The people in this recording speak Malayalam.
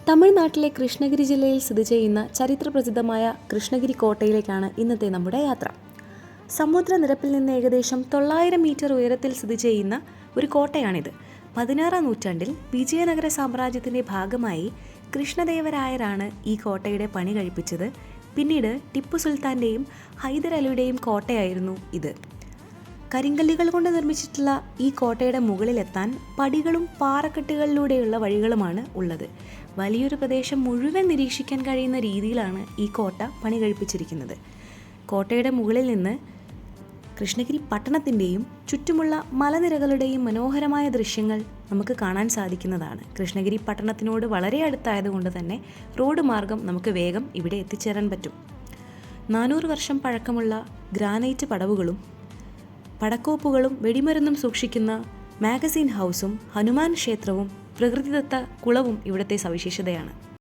തമിഴ്നാട്ടിലെ കൃഷ്ണഗിരി ജില്ലയിൽ സ്ഥിതി ചെയ്യുന്ന ചരിത്രപ്രസിദ്ധമായ കൃഷ്ണഗിരി കോട്ടയിലേക്കാണ് ഇന്നത്തെ നമ്മുടെ യാത്ര. സമുദ്രനിരപ്പിൽ നിന്ന് ഏകദേശം 900 മീറ്റർ ഉയരത്തിൽ സ്ഥിതി ചെയ്യുന്ന ഒരു കോട്ടയാണിത്. 16-ാം നൂറ്റാണ്ടിൽ വിജയനഗര സാമ്രാജ്യത്തിൻ്റെ ഭാഗമായി കൃഷ്ണദേവരായരാണ് ഈ കോട്ടയുടെ പണി കഴിപ്പിച്ചത്. പിന്നീട് ടിപ്പു സുൽത്താൻ്റെയും ഹൈദർ അലിയുടെയും കോട്ടയായിരുന്നു ഇത്. കരിങ്കല്ലുകൾ കൊണ്ട് നിർമ്മിച്ചിട്ടുള്ള ഈ കോട്ടയുടെ മുകളിലെത്താൻ പടികളും പാറക്കെട്ടുകളിലൂടെയുള്ള വഴികളുമാണ് ഉള്ളത്. വലിയൊരു പ്രദേശം മുഴുവൻ നിരീക്ഷിക്കാൻ കഴിയുന്ന രീതിയിലാണ് ഈ കോട്ട പണി കഴിപ്പിച്ചിരിക്കുന്നത്. കോട്ടയുടെ മുകളിൽ നിന്ന് കൃഷ്ണഗിരി പട്ടണത്തിൻ്റെയും ചുറ്റുമുള്ള മലനിരകളുടെയും മനോഹരമായ ദൃശ്യങ്ങൾ നമുക്ക് കാണാൻ സാധിക്കുന്നതാണ്. കൃഷ്ണഗിരി പട്ടണത്തിനോട് വളരെ അടുത്തായതുകൊണ്ട് തന്നെ റോഡ് മാർഗം നമുക്ക് വേഗം ഇവിടെ എത്തിച്ചേരാൻ പറ്റും. 400 വർഷം പഴക്കമുള്ള ഗ്രാനൈറ്റ് പടവുകളും പടക്കോപ്പുകളും വെടിമരുന്നും സൂക്ഷിക്കുന്ന മാഗസിൻ ഹൗസും ഹനുമാൻ ക്ഷേത്രവും പ്രകൃതിദത്ത കുളവും ഇവിടുത്തെ സവിശേഷതയാണ്.